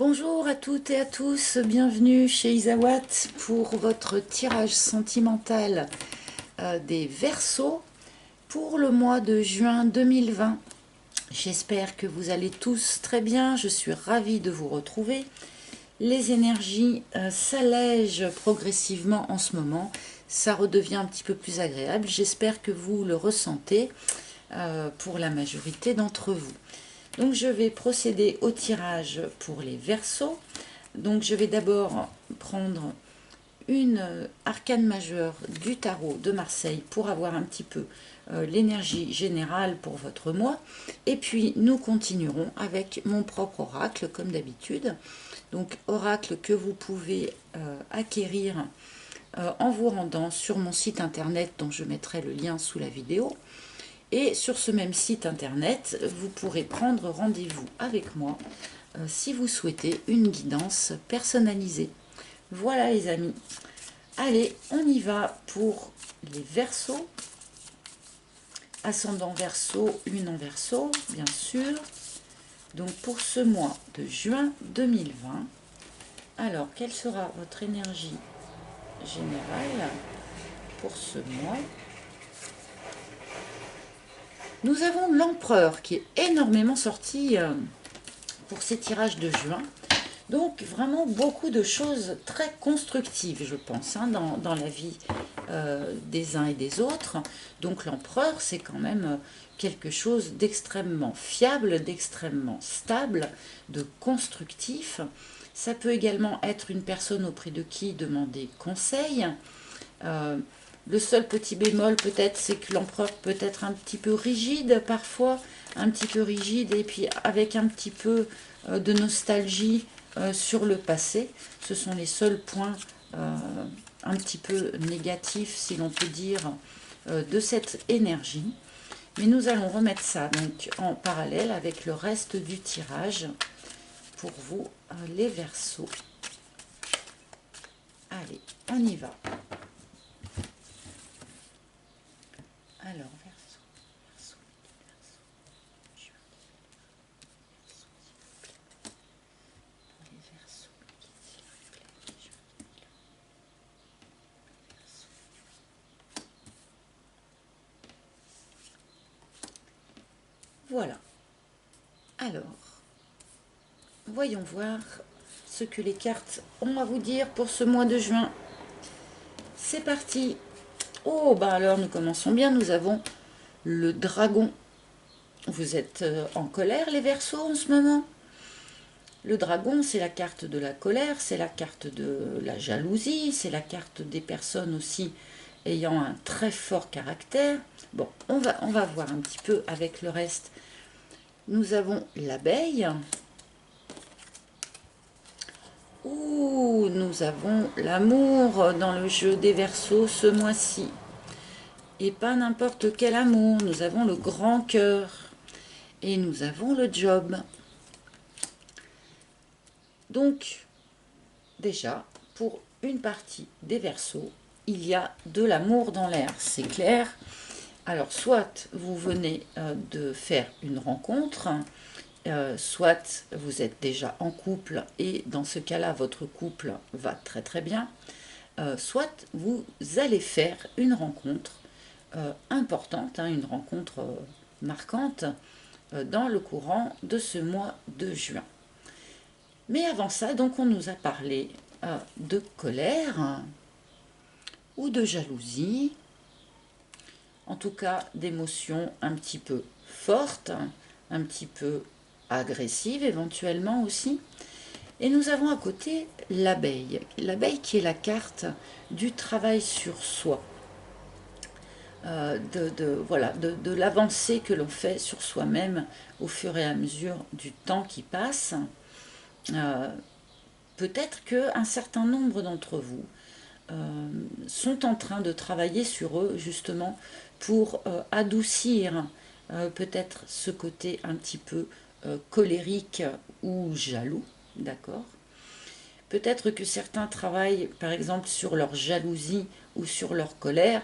Bonjour à toutes et à tous, bienvenue chez Isawat pour votre tirage sentimental des Verseaux pour le mois de juin 2020. J'espère que vous allez tous très bien, je suis ravie de vous retrouver. Les énergies s'allègent progressivement en ce moment, ça redevient un petit peu plus agréable, j'espère que vous le ressentez pour la majorité d'entre vous. Donc je vais procéder au tirage pour les Verseaux. Donc je vais d'abord prendre une arcane majeure du tarot de Marseille pour avoir un petit peu l'énergie générale pour votre mois. Et puis nous continuerons avec mon propre oracle comme d'habitude. Donc oracle que vous pouvez acquérir en vous rendant sur mon site internet dont je mettrai le lien sous la vidéo. Et sur ce même site internet, vous pourrez prendre rendez-vous avec moi si vous souhaitez une guidance personnalisée. Voilà les amis. Allez, on y va pour les Verseaux. Ascendant Verseau, lune en Verseau, bien sûr. Donc pour ce mois de juin 2020. Alors, quelle sera votre énergie générale pour ce mois ? Nous avons l'Empereur qui est énormément sorti pour ces tirages de juin. Donc vraiment beaucoup de choses très constructives, je pense, dans la vie des uns et des autres. Donc l'Empereur, c'est quand même quelque chose d'extrêmement fiable, d'extrêmement stable, de constructif. Ça peut également être une personne auprès de qui demander conseil. Le seul petit bémol peut-être, c'est que l'empereur peut être un petit peu rigide parfois, un petit peu rigide et puis avec un petit peu de nostalgie sur le passé. Ce sont les seuls points un petit peu négatifs, si l'on peut dire, de cette énergie. Mais nous allons remettre ça donc en parallèle avec le reste du tirage pour vous, les Verseaux. Allez, on y va. Alors, Verseau, Verseau, Verseau, pour les Verseaux, s'il vous plaît, voilà. Alors, voyons voir ce que les cartes ont à vous dire pour ce mois de juin. C'est parti. Oh, bah alors nous commençons bien. Nous avons le dragon. Vous êtes en colère, les Verseaux, en ce moment? Le dragon, c'est la carte de la colère, c'est la carte de la jalousie, c'est la carte des personnes aussi ayant un très fort caractère. Bon, on va voir un petit peu avec le reste. Nous avons l'abeille. Ouh, nous avons l'amour dans le jeu des Verseaux ce mois-ci. Et pas n'importe quel amour, nous avons le grand cœur. Et nous avons le job. Donc, déjà, pour une partie des Verseaux, il y a de l'amour dans l'air, c'est clair. Alors, soit vous venez de faire une rencontre, soit vous êtes déjà en couple et dans ce cas-là, votre couple va très très bien, soit vous allez faire une rencontre importante, une rencontre marquante dans le courant de ce mois de juin. Mais avant ça, donc on nous a parlé de colère ou de jalousie, en tout cas d'émotions un petit peu fortes, un petit peu agressives éventuellement aussi. Et nous avons à côté l'abeille. L'abeille qui est la carte du travail sur soi, de l'avancée que l'on fait sur soi-même au fur et à mesure du temps qui passe. Peut-être qu'un certain nombre d'entre vous sont en train de travailler sur eux justement pour adoucir peut-être ce côté un petit peu colérique ou jaloux, d'accord? Peut-être que certains travaillent par exemple sur leur jalousie ou sur leur colère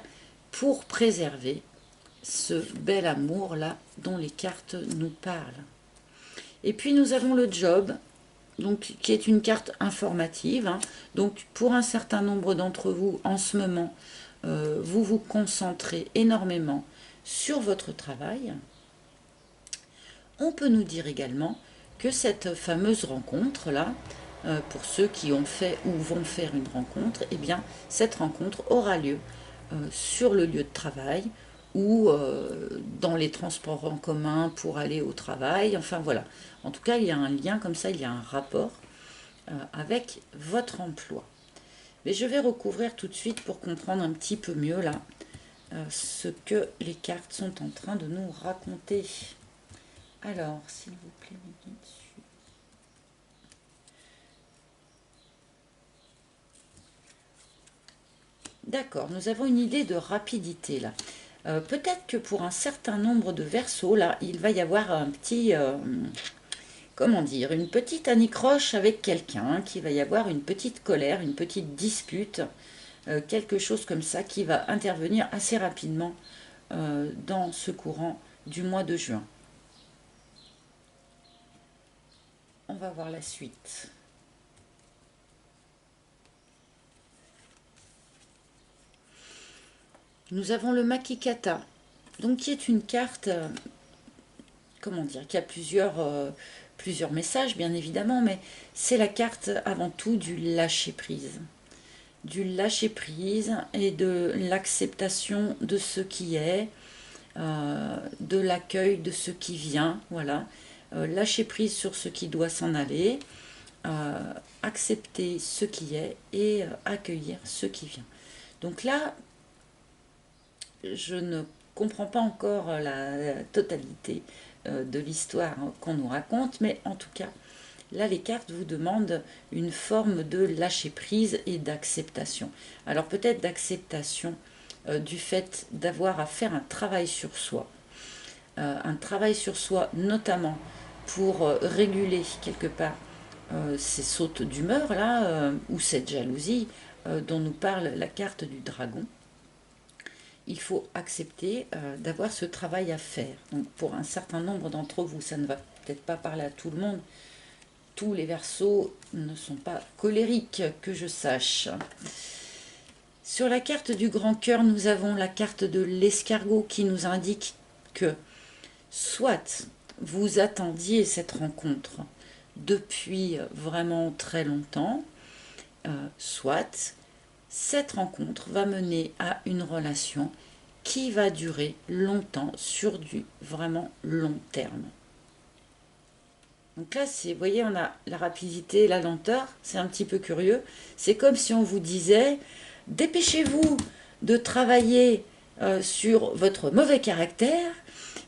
pour préserver ce bel amour-là dont les cartes nous parlent. Et puis nous avons le job. donc qui est une carte informative, hein. Donc pour un certain nombre d'entre vous, en ce moment, vous vous concentrez énormément sur votre travail. On peut nous dire également que cette fameuse rencontre-là, pour ceux qui ont fait ou vont faire une rencontre, eh bien, cette rencontre aura lieu sur le lieu de travail ou dans les transports en commun pour aller au travail. Enfin voilà. En tout cas, il y a un lien comme ça, il y a un rapport avec votre emploi. Mais je vais recouvrir tout de suite pour comprendre un petit peu mieux là ce que les cartes sont en train de nous raconter. Alors, s'il vous plaît, mes guides. D'accord, nous avons une idée de rapidité là. Peut-être que pour un certain nombre de versos, là, il va y avoir un petit, comment dire, une petite anicroche avec quelqu'un, qu'il va y avoir une petite colère, une petite dispute, quelque chose comme ça qui va intervenir assez rapidement dans ce courant du mois de juin. On va voir la suite. Nous avons le Makikata, donc qui est une carte, comment dire, qui a plusieurs messages bien évidemment, mais c'est la carte avant tout du lâcher-prise. Du lâcher-prise et de l'acceptation de ce qui est, de l'accueil de ce qui vient, voilà. Lâcher prise sur ce qui doit s'en aller, accepter ce qui est et accueillir ce qui vient. Donc là, je ne comprends pas encore la totalité de l'histoire qu'on nous raconte, mais en tout cas, là, les cartes vous demandent une forme de lâcher-prise et d'acceptation. Alors peut-être d'acceptation du fait d'avoir à faire un travail sur soi. Un travail sur soi notamment pour réguler quelque part ces sautes d'humeur là, ou cette jalousie dont nous parle la carte du dragon. Il faut accepter d'avoir ce travail à faire. Donc pour un certain nombre d'entre vous, ça ne va peut-être pas parler à tout le monde. Tous les Verseaux ne sont pas colériques, que je sache. Sur la carte du grand cœur, nous avons la carte de l'escargot qui nous indique que soit vous attendiez cette rencontre depuis vraiment très longtemps, soit cette rencontre va mener à une relation qui va durer longtemps sur du vraiment long terme. Donc là, vous voyez, on a la rapidité, la lenteur, c'est un petit peu curieux. C'est comme si on vous disait, dépêchez-vous de travailler sur votre mauvais caractère,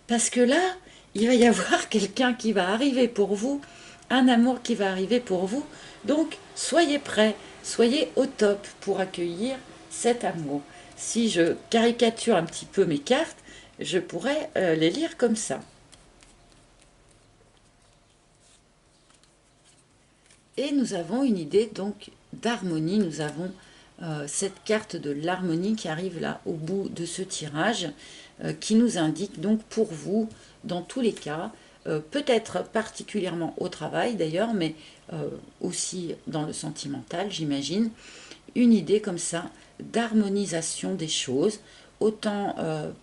parce que là, il va y avoir quelqu'un qui va arriver pour vous, un amour qui va arriver pour vous. Donc, soyez prêts, soyez au top pour accueillir cet amour. Si je caricature un petit peu mes cartes, je pourrais les lire comme ça. Et nous avons une idée donc d'harmonie. Nous avons cette carte de l'harmonie qui arrive là au bout de ce tirage, qui nous indique donc pour vous, dans tous les cas, peut-être particulièrement au travail d'ailleurs, mais aussi dans le sentimental, j'imagine, une idée comme ça d'harmonisation des choses, autant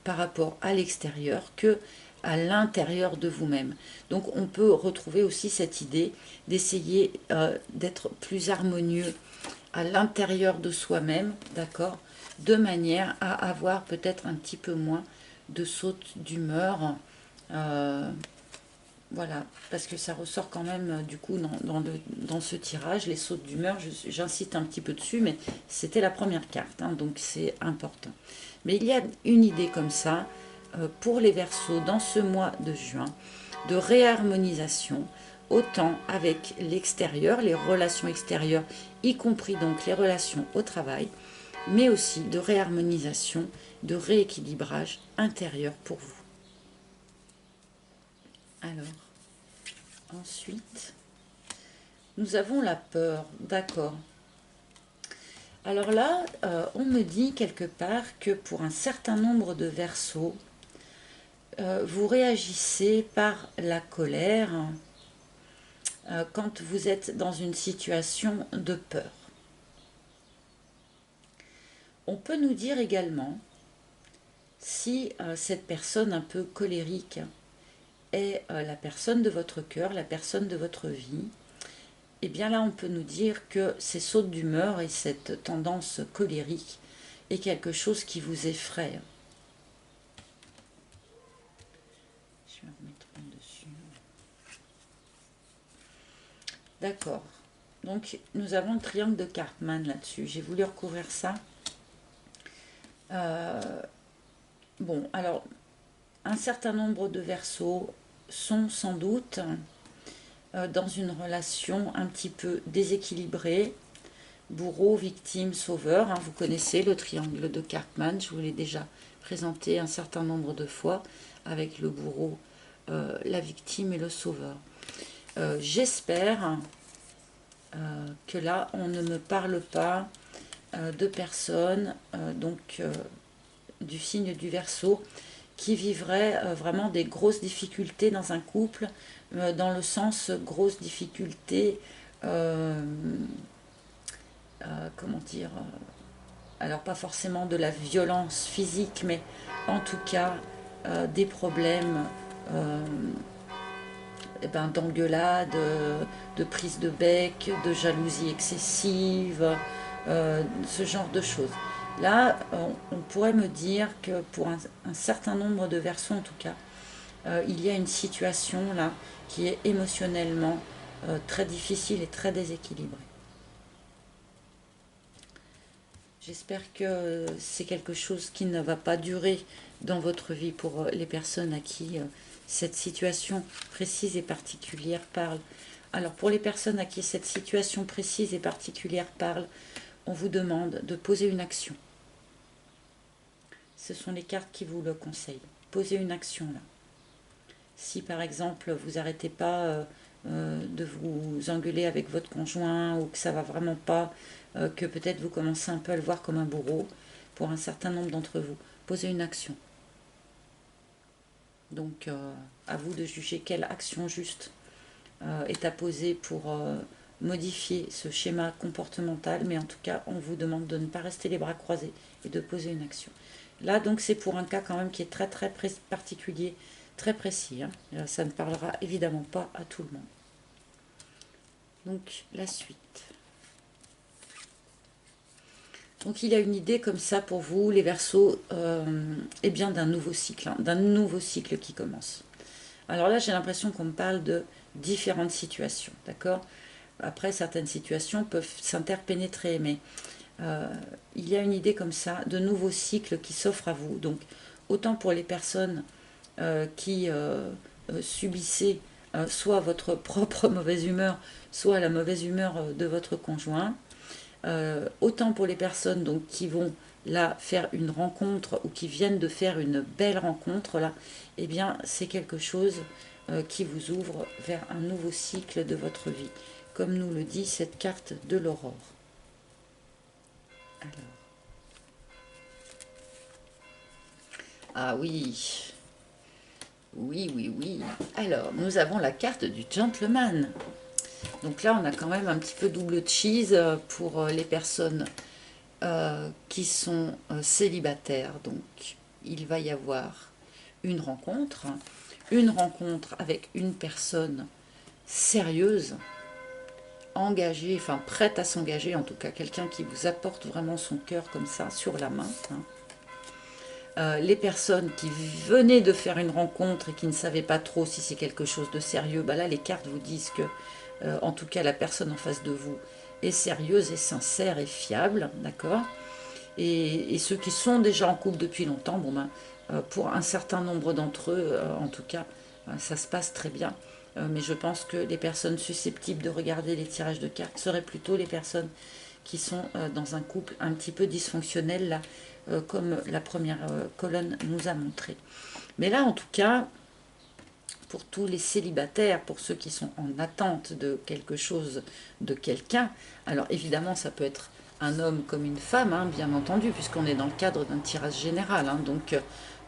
par rapport à l'extérieur que à l'intérieur de vous-même. Donc on peut retrouver aussi cette idée d'essayer d'être plus harmonieux à l'intérieur de soi-même, d'accord, de manière à avoir peut-être un petit peu moins de sautes d'humeur. Voilà, parce que ça ressort quand même du coup dans ce tirage, les sautes d'humeur, j'insiste un petit peu dessus, mais c'était la première carte, hein, donc c'est important. Mais il y a une idée comme ça, pour les Verseaux dans ce mois de juin, de réharmonisation, autant avec l'extérieur, les relations extérieures, y compris donc les relations au travail, mais aussi de réharmonisation, de rééquilibrage intérieur pour vous. Alors, ensuite, nous avons la peur, d'accord. Alors là, on me dit quelque part que pour un certain nombre de Verseaux, vous réagissez par la colère, quand vous êtes dans une situation de peur. On peut nous dire également si cette personne un peu colérique est la personne de votre cœur, la personne de votre vie. Et bien là, on peut nous dire que ces sautes d'humeur et cette tendance colérique est quelque chose qui vous effraie. Je vais remettre un dessus. D'accord. Donc, nous avons le triangle de Cartman là-dessus. J'ai voulu recouvrir ça. Bon, alors, un certain nombre de Verseaux sont sans doute dans une relation un petit peu déséquilibrée. Bourreau, victime, sauveur. Vous connaissez le triangle de Cartman. Je vous l'ai déjà présenté un certain nombre de fois avec le bourreau, la victime et le sauveur. J'espère que là, on ne me parle pas de personnes du signe du Verseau qui vivraient vraiment des grosses difficultés dans un couple, dans le sens grosses difficultés, comment dire, alors pas forcément de la violence physique, mais en tout cas des problèmes d'engueulade, de prise de bec, de jalousie excessive, ce genre de choses. Là, on pourrait me dire que pour un certain nombre de Verseaux, en tout cas, il y a une situation là qui est émotionnellement très difficile et très déséquilibrée. J'espère que c'est quelque chose qui ne va pas durer dans votre vie pour les personnes à qui cette situation précise et particulière parle. Alors pour les personnes à qui cette situation précise et particulière parle, on vous demande de poser une action. Ce sont les cartes qui vous le conseillent. Posez une action là. Si par exemple vous n'arrêtez pas de vous engueuler avec votre conjoint ou que ça va vraiment pas, que peut-être vous commencez un peu à le voir comme un bourreau, pour un certain nombre d'entre vous, posez une action. Donc à vous de juger quelle action juste est à poser pour modifier ce schéma comportemental, mais en tout cas on vous demande de ne pas rester les bras croisés et de poser une action. Là donc c'est pour un cas quand même qui est très très particulier, très précis. Ça ne parlera évidemment pas à tout le monde. Donc la suite. Donc il y a une idée comme ça pour vous, les Verseaux, eh bien d'un nouveau cycle, qui commence. Alors là, j'ai l'impression qu'on me parle de différentes situations, d'accord? Après, certaines situations peuvent s'interpénétrer, mais il y a une idée comme ça de nouveaux cycles qui s'offrent à vous. Donc, autant pour les personnes qui subissaient soit votre propre mauvaise humeur, soit la mauvaise humeur de votre conjoint, autant pour les personnes donc, qui vont là faire une rencontre ou qui viennent de faire une belle rencontre là, eh bien c'est quelque chose qui vous ouvre vers un nouveau cycle de votre vie, comme nous le dit cette carte de l'aurore. Alors. Ah oui. Oui, oui, oui. Alors, nous avons la carte du gentleman. Donc là, on a quand même un petit peu double cheese pour les personnes qui sont célibataires. Donc, il va y avoir une rencontre avec une personne sérieuse, engagée, enfin prête à s'engager, en tout cas quelqu'un qui vous apporte vraiment son cœur comme ça sur la main. Les personnes qui venaient de faire une rencontre et qui ne savaient pas trop si c'est quelque chose de sérieux, bah là les cartes vous disent que en tout cas la personne en face de vous est sérieuse et sincère et fiable, d'accord, et ceux qui sont déjà en couple depuis longtemps, bon ben pour un certain nombre d'entre eux en tout cas ça se passe très bien, mais je pense que les personnes susceptibles de regarder les tirages de cartes seraient plutôt les personnes qui sont dans un couple un petit peu dysfonctionnel là, comme la première colonne nous a montré. Mais là en tout cas, pour tous les célibataires, pour ceux qui sont en attente de quelque chose, de quelqu'un, alors évidemment ça peut être un homme comme une femme, bien entendu, puisqu'on est dans le cadre d'un tirage général, donc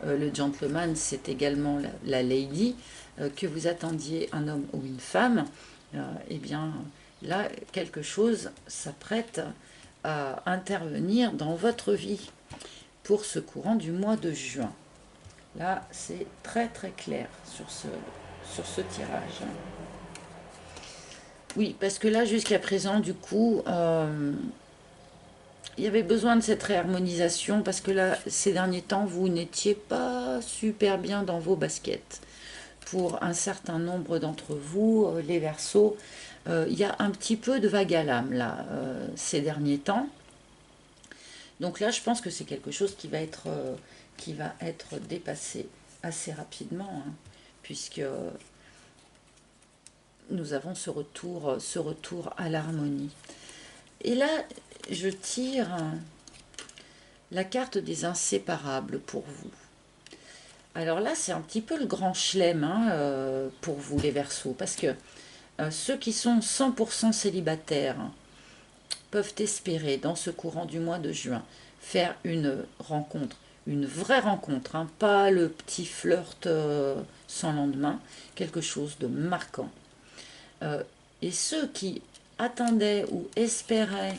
le gentleman c'est également la lady, que vous attendiez un homme ou une femme, eh bien là, quelque chose s'apprête à intervenir dans votre vie pour ce courant du mois de juin. Là, c'est très très clair sur ce tirage. Oui, parce que là, jusqu'à présent, du coup, il y avait besoin de cette réharmonisation parce que là, ces derniers temps, vous n'étiez pas super bien dans vos baskets. Pour un certain nombre d'entre vous, les Verseaux, il y a un petit peu de vague à l'âme là, ces derniers temps. Donc là, je pense que c'est quelque chose qui va être dépassé assez rapidement, hein, puisque nous avons ce retour à l'harmonie. Et là, je tire la carte des inséparables pour vous. Alors là, c'est un petit peu le grand chelem, hein, pour vous les Verseaux, parce que ceux qui sont 100% célibataires peuvent espérer, dans ce courant du mois de juin, faire une rencontre, une vraie rencontre, hein, pas le petit flirt sans lendemain, quelque chose de marquant. Et ceux qui attendaient ou espéraient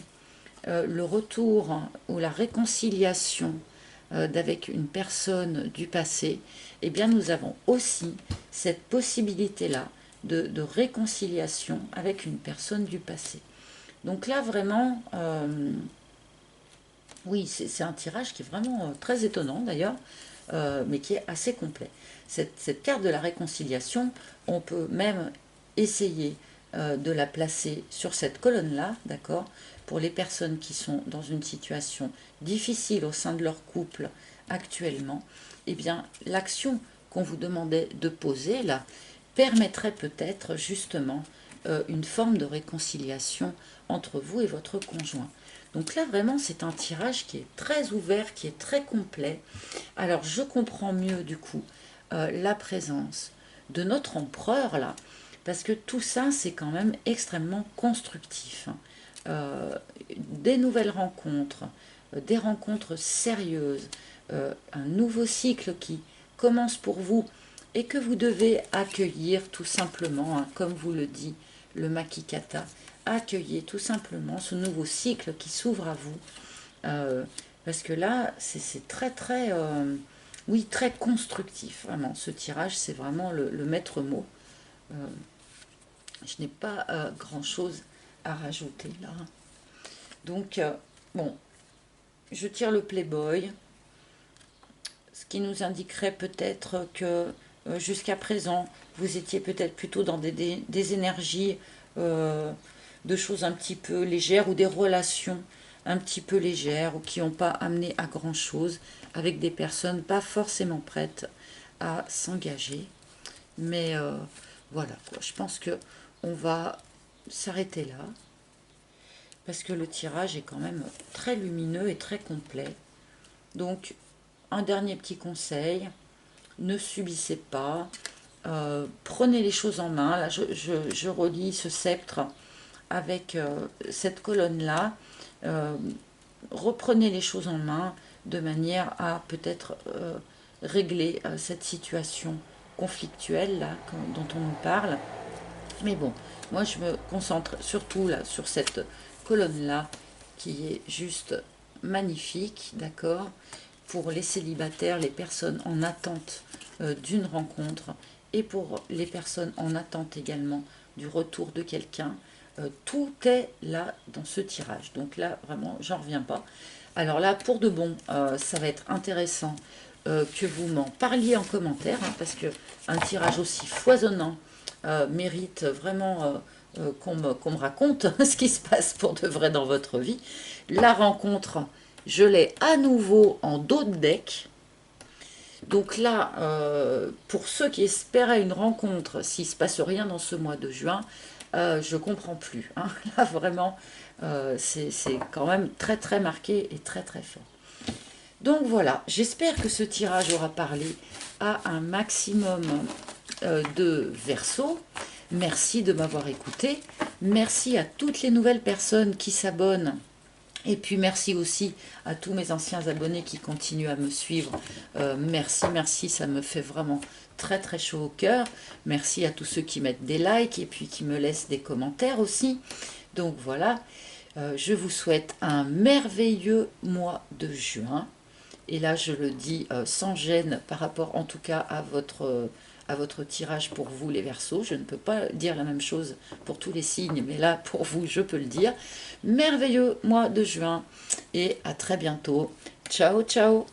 le retour ou la réconciliation d'avec une personne du passé, eh bien nous avons aussi cette possibilité-là de réconciliation avec une personne du passé. Donc là vraiment, oui, c'est un tirage qui est vraiment très étonnant d'ailleurs, mais qui est assez complet. Cette carte de la réconciliation, on peut même essayer de la placer sur cette colonne-là, d'accord, pour les personnes qui sont dans une situation difficile au sein de leur couple actuellement. Eh bien, l'action qu'on vous demandait de poser là permettrait peut-être justement une forme de réconciliation entre vous et votre conjoint. Donc là, vraiment, c'est un tirage qui est très ouvert, qui est très complet. Alors, je comprends mieux, du coup, la présence de notre empereur, là, parce que tout ça, c'est quand même extrêmement constructif. Des nouvelles rencontres, des rencontres sérieuses, un nouveau cycle qui commence pour vous et que vous devez accueillir tout simplement, hein, comme vous le dit le Makikata. Accueillez tout simplement ce nouveau cycle qui s'ouvre à vous. Parce que là, c'est très très, oui, très constructif, vraiment. Ce tirage, c'est vraiment le maître mot. Je n'ai pas grand-chose à rajouter là. Donc, bon, je tire le Playboy, ce qui nous indiquerait peut-être que jusqu'à présent, vous étiez peut-être plutôt dans des énergies de choses un petit peu légères ou des relations un petit peu légères ou qui n'ont pas amené à grand-chose avec des personnes pas forcément prêtes à s'engager. Mais voilà, quoi. Je pense que on va s'arrêter là parce que le tirage est quand même très lumineux et très complet. Donc, un dernier petit conseil, ne subissez pas, prenez les choses en main. Là, je relis ce sceptre avec cette colonne-là. Reprenez les choses en main de manière à peut-être régler cette situation conflictuelle là, dont on nous parle. Mais bon, moi je me concentre surtout là sur cette colonne-là qui est juste magnifique, d'accord, pour les célibataires, les personnes en attente d'une rencontre et pour les personnes en attente également du retour de quelqu'un. Tout est là dans ce tirage. Donc là, vraiment, j'en reviens pas. Alors là, pour de bon, ça va être intéressant que vous m'en parliez en commentaire, hein, parce que un tirage aussi foisonnant mérite vraiment qu'on me raconte ce qui se passe pour de vrai dans votre vie. La rencontre, je l'ai à nouveau en dos de deck. Donc là, pour ceux qui espéraient une rencontre, s'il ne se passe rien dans ce mois de juin, je ne comprends plus. Hein. Là, vraiment, c'est quand même très très marqué et très très fort. Donc voilà, j'espère que ce tirage aura parlé à un maximum de Verseaux. Merci de m'avoir écouté. Merci à toutes les nouvelles personnes qui s'abonnent. Et puis merci aussi à tous mes anciens abonnés qui continuent à me suivre. Merci, merci, ça me fait vraiment très très chaud au cœur. Merci à tous ceux qui mettent des likes et puis qui me laissent des commentaires aussi. Donc voilà, je vous souhaite un merveilleux mois de juin. Et là, je le dis sans gêne par rapport en tout cas à votre tirage pour vous les Verseaux. Je ne peux pas dire la même chose pour tous les signes, mais là, pour vous, je peux le dire. Merveilleux mois de juin et à très bientôt. Ciao, ciao!